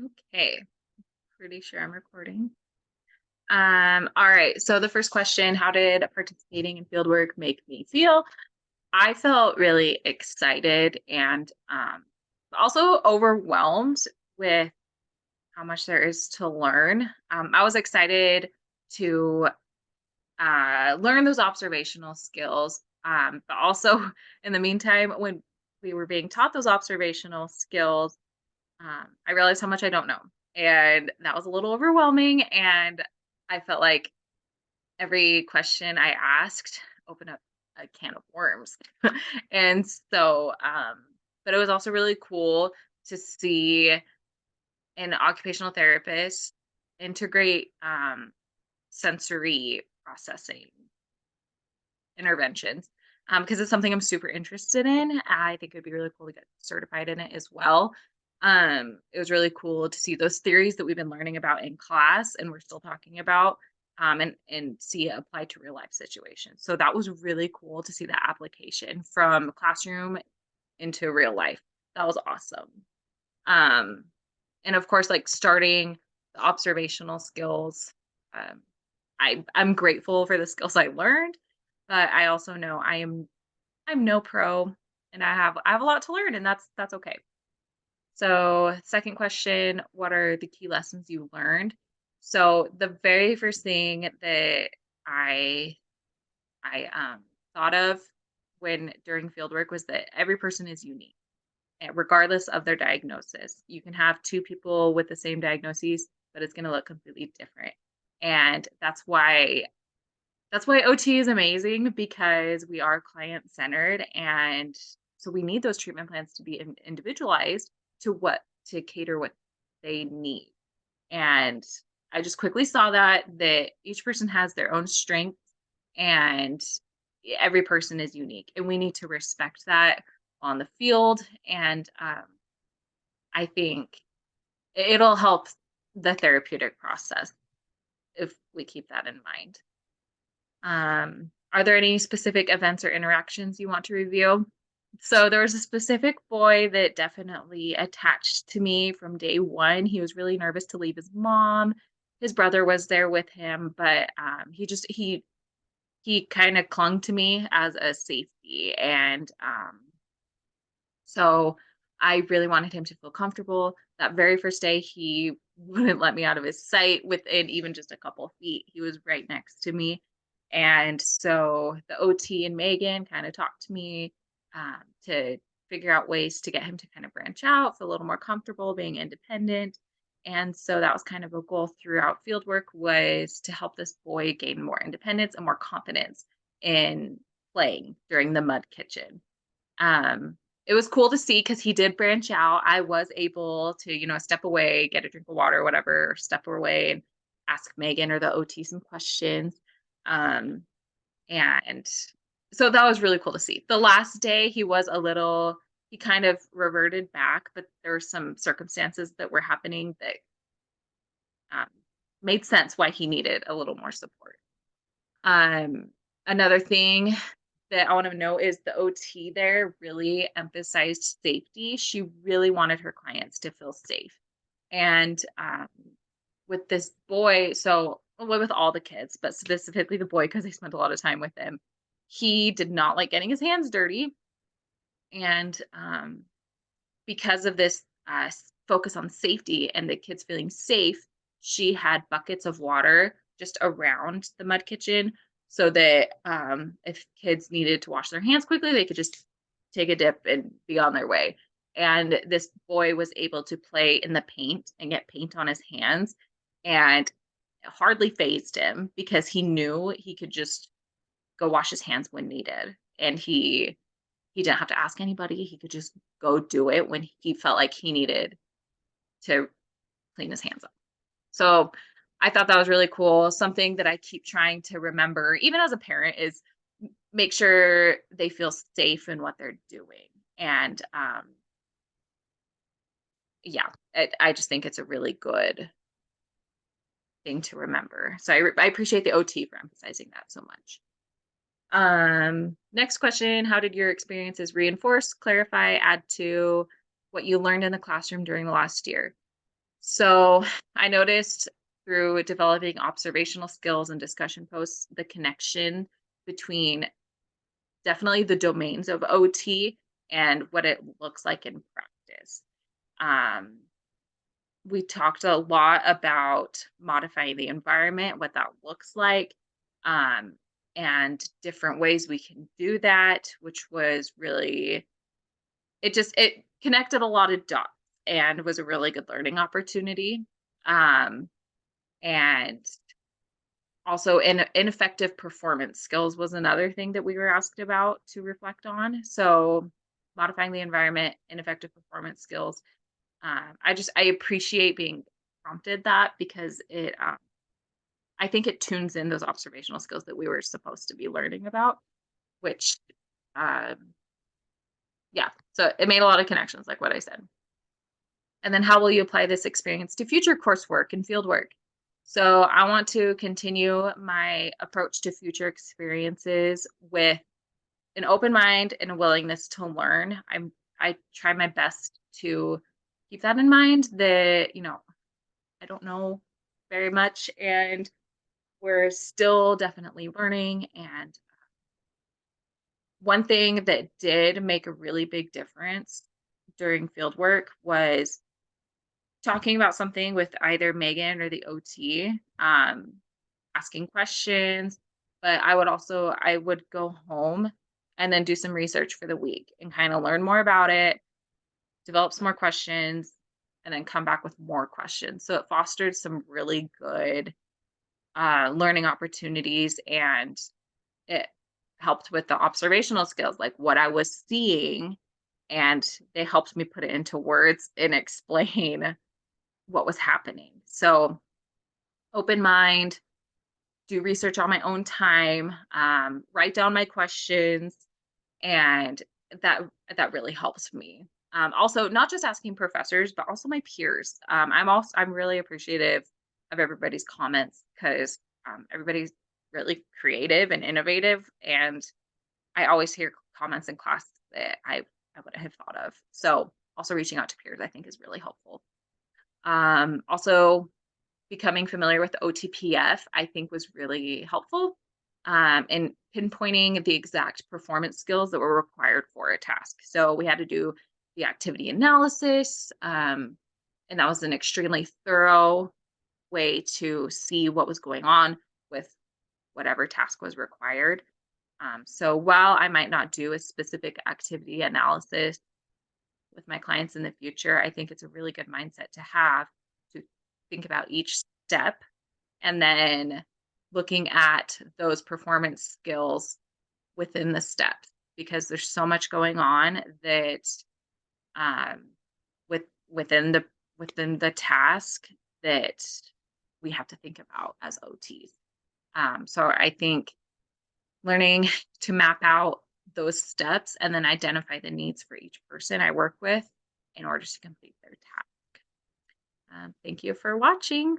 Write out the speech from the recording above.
Okay, pretty sure I'm recording. All right. So the first question, how did participating in fieldwork make me feel? I felt really excited and also overwhelmed with how much there is to learn. I was excited to learn those observational skills, but also in the meantime, when we were being taught those observational skills, I realized how much I don't know. And that was a little overwhelming. And I felt like every question I asked opened up a can of worms. and so, but it was also really cool to see an occupational therapist integrate sensory processing interventions because it's something I'm super interested in. I think it'd be really cool to get certified in it as well. It was really cool to see those theories that we've been learning about in class and we're still talking about, and see it applied to real life situations. So that was really cool to see that application from classroom into real life. That was awesome. Um, and of course, like starting the observational skills. Um, I'm grateful for the skills I learned, but I also know I'm no pro and I have a lot to learn and that's okay. So, second question, what are the key lessons you learned? So, the very first thing that I I thought of when during field work was that every person is unique, regardless of their diagnosis. You can have two people with the same diagnoses, but it's going to look completely different. And that's why OT is amazing because we are client centered. And so we need those treatment plans to be individualized to cater what they need. And I just quickly saw that each person has their own strengths and every person is unique. And we need to respect that on the field. And I think it'll help the therapeutic process if we keep that in mind. Are there any specific events or interactions you want to review? So there was a specific boy that definitely attached to me from day one. He was really nervous to leave his mom. His brother was there with him, but he kind of clung to me as a safety, and so I really wanted him to feel comfortable. That very first day, he wouldn't let me out of his sight within even just a couple feet. He was right next to me. And so the OT and Megan kind of talked to me to figure out ways to get him to kind of branch out, feel a little more comfortable being independent. And so that was kind of a goal throughout fieldwork was to help this boy gain more independence and more confidence in playing during the mud kitchen. Um, it was cool to see because he did branch out. I was able to, step away, get a drink of water, whatever, step away and ask Megan or the OT some questions. Um, and so that was really cool to see. The last day, he kind of reverted back, but there were some circumstances that were happening that um, made sense why he needed a little more support. Um, Another thing that I want to know is the OT there really emphasized safety. She really wanted her clients to feel safe. And with this boy, well, with all the kids, but specifically the boy, because I spent a lot of time with him, he did not like getting his hands dirty. And because of this focus on safety and the kids feeling safe, she had buckets of water just around the mud kitchen so that if kids needed to wash their hands quickly, they could just take a dip and be on their way. And this boy was able to play in the paint and get paint on his hands, and it hardly phased him because he knew he could just go wash his hands when needed. And he didn't have to ask anybody. He could just go do it when he felt like he needed to clean his hands up. So I thought that was really cool. Something that I keep trying to remember, even as a parent, is make sure they feel safe in what they're doing. And yeah, I just think it's a really good thing to remember. So I appreciate the OT for emphasizing that so much. Next question, how did your experiences reinforce, clarify, add to what you learned in the classroom during the last year? So I noticed through developing observational skills and discussion posts, the connection between definitely the domains of OT and what it looks like in practice. Um, we talked a lot about modifying the environment, what that looks like, um, and different ways we can do that, which was really, it connected a lot of dots and was a really good learning opportunity. Um, and also ineffective performance skills was another thing that we were asked about to reflect on. So modifying the environment, ineffective performance skills. I appreciate being prompted that because I think it tunes in those observational skills that we were supposed to be learning about, which um, yeah, so it made a lot of connections, like what I said. And then how will you apply this experience to future coursework and fieldwork? So I want to continue my approach to future experiences with an open mind and a willingness to learn. I try my best to keep that in mind that, I don't know very much and we're still definitely learning. And one thing that did make a really big difference during field work was talking about something with either Megan or the OT, asking questions. But I would go home and then do some research for the week and kind of learn more about it, develop some more questions, and then come back with more questions. So it fostered some really good learning opportunities, and it helped with the observational skills, like what I was seeing, and they helped me put it into words and explain what was happening. So open mind, do research on my own time, write down my questions, and that that really helps me. Also, not just asking professors, but also my peers. I'm really appreciative of everybody's comments because everybody's really creative and innovative, and I always hear comments in class that I wouldn't have thought of. So also reaching out to peers, I think, is really helpful. Also becoming familiar with OTPF, I think was really helpful in pinpointing the exact performance skills that were required for a task. So we had to do the activity analysis, and that was an extremely thorough way to see what was going on with whatever task was required. So while I might not do a specific activity analysis with my clients in the future, I think it's a really good mindset to have to think about each step and then looking at those performance skills within the steps because there's so much going on that um, with within the task that we have to think about as OTs. So I think learning to map out those steps and then identify the needs for each person I work with in order to complete their task. Thank you for watching.